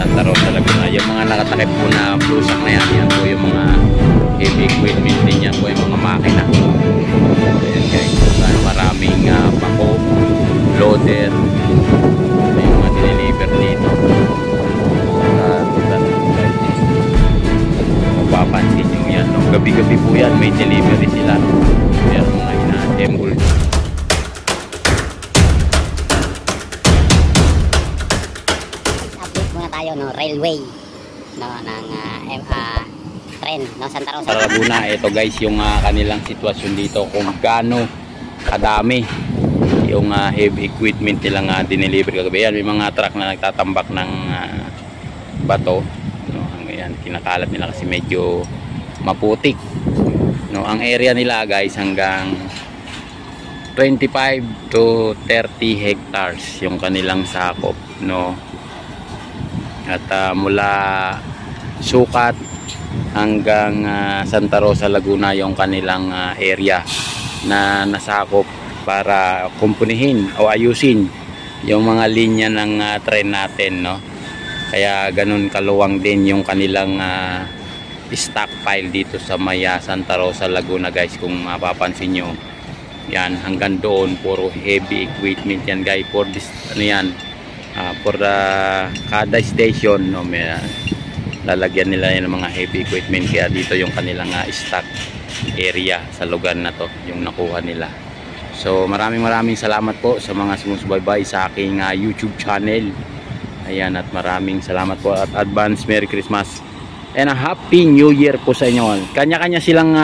Santa Rosa, Laguna. Yung mga nakatakip po na blusak na yan, yan po yung mga heavy equipment din, yan po yung mga makina. So yan guys, maraming pako, loader, may mga dineliver dito. Mapapansin nyo yan, no? Gabi-gabi po yan, may delivery sila. Meron mga ina-assemble. Update muna tayo, no, railway, no, ng tren, no, Santa Rosa. Sa Laguna, ito guys yung kanilang sitwasyon dito, kung gaano kadami yung heavy equipment nilang dineliver kagabi. Yan, may mga truck na nagtatambak ng bato, no, yan, kinakalat nila kasi medyo maputik, no. Ang area nila guys hanggang 25 to 30 hectares yung kanilang sakop, no. At mula Sukat hanggang Santa Rosa, Laguna yung kanilang area na nasakop para kumpunihin o ayusin yung mga linya ng tren natin, no. Kaya ganun kaluwang din yung kanilang stockpile dito sa Maya, Santa Rosa, Laguna guys. Kung mapapansin nyo, yan, hanggang doon puro heavy equipment yan guys. For this, ano yan, for kada station, no, may lalagyan nila yan ng mga heavy equipment. Kaya dito yung kanilang stock area sa lugar na to yung nakuha nila. So maraming salamat po sa mga sumusubaybay sa aking YouTube channel. Ayan, at maraming salamat po at advance Merry Christmas and a Happy New Year po sa inyo. Kanya-kanya silang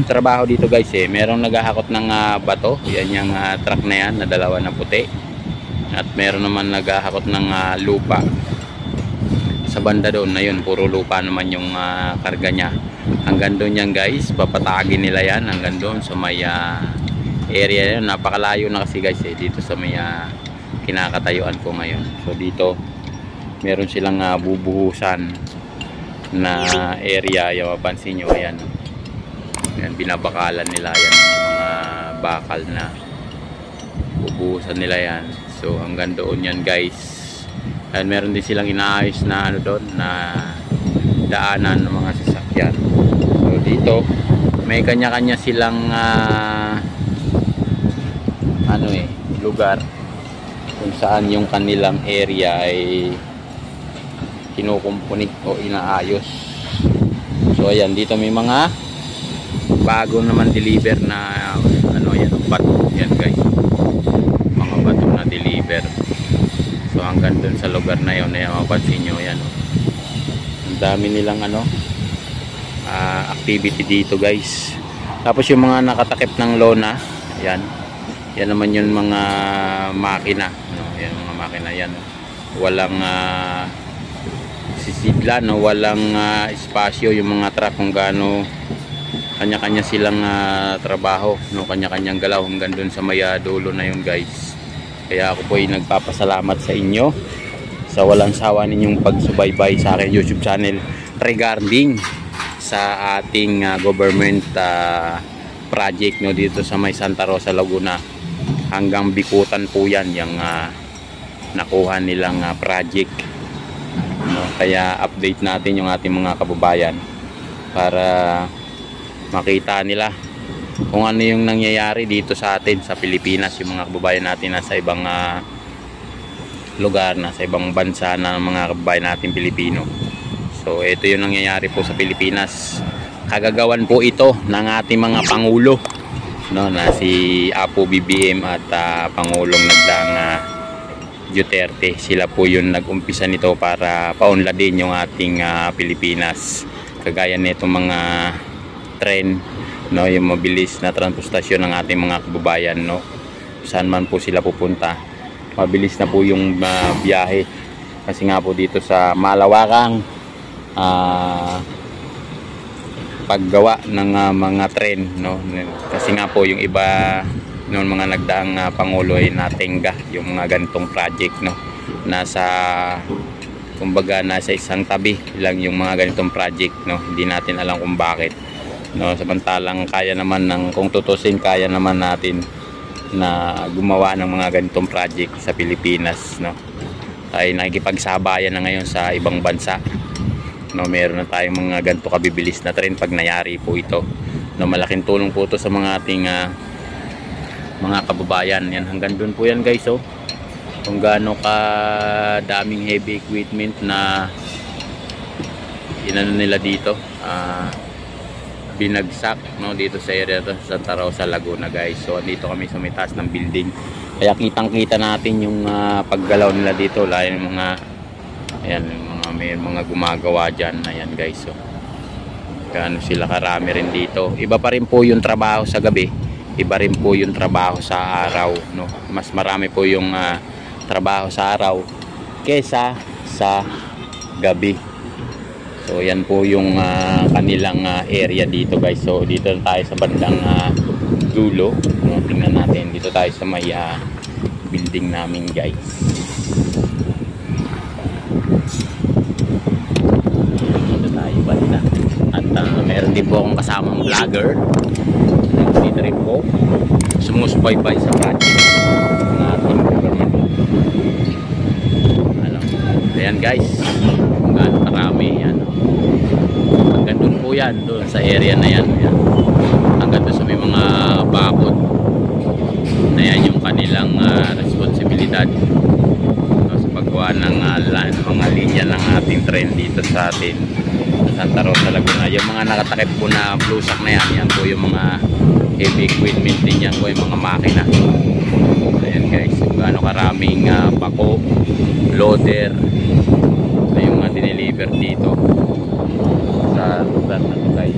trabaho dito guys eh. Merong naghahakot ng bato, yan yung truck na yan na dalawa na puti. At meron naman naghahakot ng lupa sa banda doon na yun, puro lupa naman yung karga nya. Hanggang doon yan guys, papatagin nila yan hanggang doon sa may area yun. Napakalayo na kasi guys eh, dito sa may kinakatayuan ko ngayon. So dito meron silang bubuhusan na area, yung mapansin nyo, ayan. Yan, binabakalan nila yan, mga bakal na bubuhusan nila yan. So hanggang doon yan guys. And meron din silang inaayos na ano doon, na daanan ng mga sasakyan. So dito may kanya-kanya silang lugar kung saan yung kanilang area ay kinukumpuni o inaayos. So ayan, dito may mga bago naman deliver na yan, bato yan guys, mga bato na deliver. So hanggang dun sa lugar na yun, ayan, mapansin nyo yan, ang dami nilang activity dito guys. Tapos yung mga nakatakip ng lona, yan naman yung mga makina, no? Yan mga makina yan, walang sisidlan, no? Walang espasyo yung mga truck kung gaano kanya-kanya silang trabaho, no? Kanya-kanyang galaw hanggang dun sa may dulo na yun guys. Kaya ako po ay nagpapasalamat sa inyo sa walang sawa ninyong pagsubaybay sa aking YouTube channel regarding sa ating government project, no, dito sa may Santa Rosa, Laguna. Hanggang Bikutan po yan yung nakuha nilang project, no? Kaya update natin yung ating mga kababayan para makita nila kung ano yung nangyayari dito sa atin sa Pilipinas. Yung mga kababayan natin na sa ibang lugar, na sa ibang bansa na mga kababayan natin Pilipino. So ito yung nangyayari po sa Pilipinas. Kagagawan po ito ng ating mga pangulo, no, na si Apo BBM at Pangulong nagdaang Duterte. Sila po yung nag-umpisa nito para paunladin yung ating Pilipinas. Kagaya nito mga tren, no, yung mabilis na transportasyon ng ating mga kababayan, no, saan man po sila pupunta, mabilis na po yung biyahe. Kasi nga po dito sa malawakang paggawa ng mga tren, no, kasi nga po yung iba noon mga nagdaang pangulo ay natingga yung mga ganitong project, no, nasa kumbaga nasa isang tabi lang yung mga ganitong project, no, hindi natin alam kung bakit, no. Samantalang kaya naman kung tutusin, kaya naman natin na gumawa ng mga ganitong project sa Pilipinas, no. tayo nakikipagsabayan na ngayon sa ibang bansa, no? Meron na tayong mga ganito kabibilis na trend pag nangyari po ito, no? Malaking tulong po ito sa mga ating mga kababayan. Yan, hanggang doon po yan guys, oh, kung gaano ka daming heavy equipment na inano nila dito, binagsak, no, dito sa area to, sa Santa Rosa, Laguna guys. So dito kami sa may taas ng building, kaya kitang kita natin yung paggalaw nila dito, lalo yung mga, ayan, may mga gumagawa dyan. Ayan guys, so gaano sila karami rin dito. Iba pa rin po yung trabaho sa gabi, iba rin po yung trabaho sa araw, no? Mas marami po yung trabaho sa araw kesa sa gabi. So yan po yung kanilang area dito guys. So dito tayo sa bandang dulo, no? Tingnan natin, dito tayo sa may building namin guys. Dito tayo banda. At meron din po akong kasamang vlogger, dito rin po sumusubaybay sa project ng ating government. Ayan guys, kung gaano karami yan. Hanggang doon po yan, doon sa area na yan. Ayan. Hanggang doon sa may mga bakod na yan yung kanilang responsibilidad, no, sa paggawa ng mga linya ng ating tren dito sa atin sa Santa Rosa, Laguna. Yung mga nakatakip po na blusak na yan, yan po yung mga heavy equipment din, yan po yung mga makina. Ayan guys, kung gaano karaming pako, loader na yung dineliver dito sa lugar na ito guys.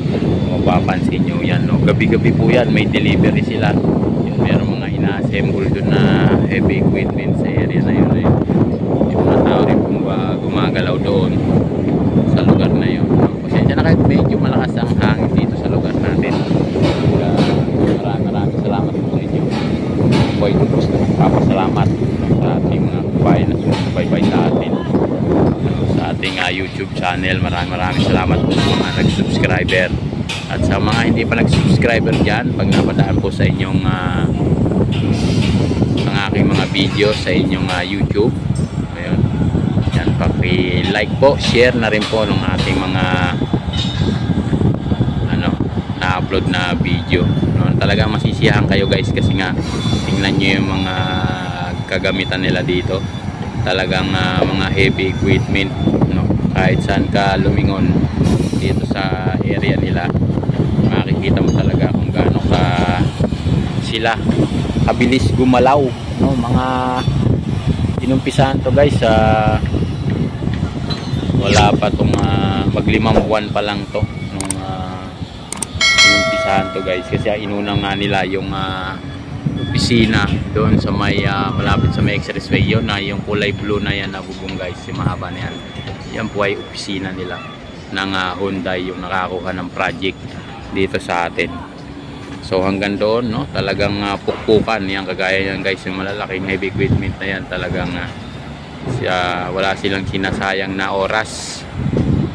Kung mapapansin nyo yan, no? Gabi-gabi po yan, may delivery sila. Yun, meron mga ina-assemble doon na heavy equipment sa area na yun. Yung mga tao rin po gumagalaw doon sa lugar na yun, no? Pasensya na kahit medyo malakas ang hangin dito sa lugar natin. Maraming salamat po sa inyo. Boy, gusto magpapasalamat sa ating mga kabayan na sumusubaybay sa atin, sa ating YouTube channel. Maraming salamat po sa mga nag-subscriber, at sa mga hindi pa nag-subscriber dyan, pag napadaan po sa inyong ang aking mga video sa inyong YouTube, ayun, yan, paki-like po, share na rin po ng ating mga na-upload na video, no? Talagang masisiyahan kayo guys, kasi nga tingnan nyo yung mga kagamitan nila dito. Talagang mga heavy equipment, no? Kahit saan ka lumingon dito sa area nila, makikita mo talaga kung gaano ka sila kabilis gumalaw, no? Mga inumpisahan to guys, wala pa tong mag-5 buwan pa lang to nung inumpisahan to guys, kasi inuna nga nila yung opisina doon sa may malapit sa may expressway. Yun na yung kulay blue na yan na bubong guys, yung mahaba na yan, yan po ay opisina nila ng Hyundai, yung nakakuha ng project dito sa atin. So hanggang doon, no, talagang pukpukan yan, kagaya yan guys, yung malalaking heavy equipment na yan. Talagang wala silang sinasayang na oras,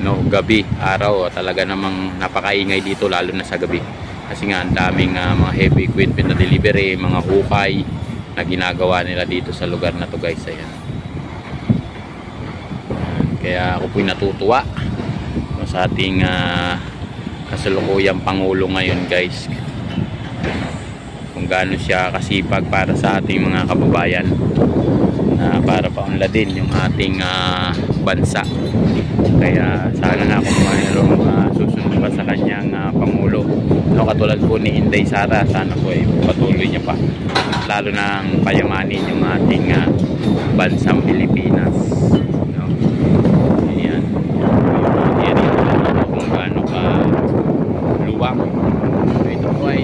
no, gabi, araw, talaga namang napakaingay dito, lalo na sa gabi. Kasi nga ang daming mga heavy equipment na delivery, mga hukay na ginagawa nila dito sa lugar na to guys. Ayan. Kaya ako po'y natutuwa, no, sa ating kasalukuyang Pangulo ngayon guys, kung gaano siya kasipag para sa ating mga kababayan, na para paunladin yung ating bansa. Kaya sana nga kung mayroong susunod pa sa kanyang Pangulo, no, katulad po ni Inday Sara, sana po ay patuloy niya pa, lalo nang payamanin yung ating bansang Pilipinas, no? Ayan, yung area kung gaano ka luwang. So ito po ay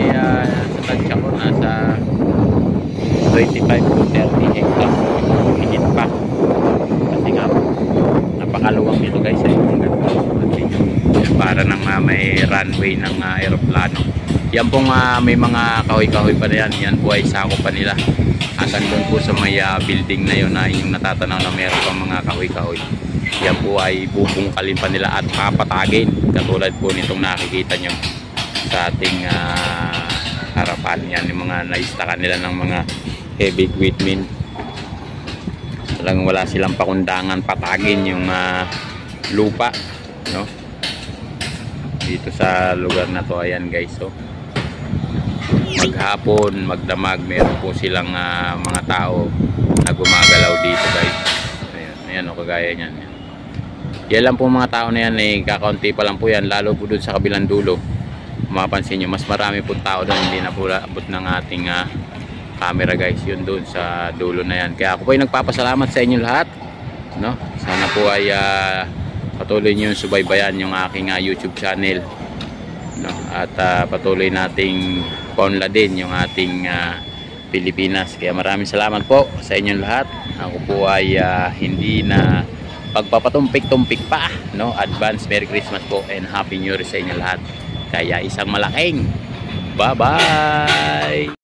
sa tansya ko nasa 25 to 30 hectares, higit pa, kasi nga napakaluwang nito guys, ay para nang may runway ng aeroplano. Yan pong may mga kahoy-kahoy pa na yan, yan po ay sako pa nila hanggang doon po sa may building na yun, na yung natatanaw na meron pang mga kahoy-kahoy. Yan po ay bubungkalin pa nila at papatagin, katulad po nitong nakikita nyo sa ating harapan. Yan yung mga naistakan nila ng mga heavy equipment. Talagang wala silang pakundangan patagin yung lupa, no? Dito sa lugar na to. Ayan guys, so maghapon, magdamag, meron po silang mga tao na gumagalaw dito guys. Ayan, ayan o, kagaya nyan. Yan lang po mga tao na yan, kakaunti pa lang po yan, lalo po dun sa kabilang dulo. Mapapansin nyo, mas marami po tao doon, hindi na po abot ng ating camera guys, yun doon sa dulo na yan. Kaya ako po ay nagpapasalamat sa inyo lahat, no? Sana po ay patuloy nyo subaybayan yung aking YouTube channel, no? At patuloy nating paunladin yung ating Pilipinas. Kaya maraming salamat po sa inyong lahat. Ako po ay hindi na pagpapatumpik-tumpik pa, no? Advance Merry Christmas po and Happy New Year sa inyo lahat. Kaya isang malaking bye-bye!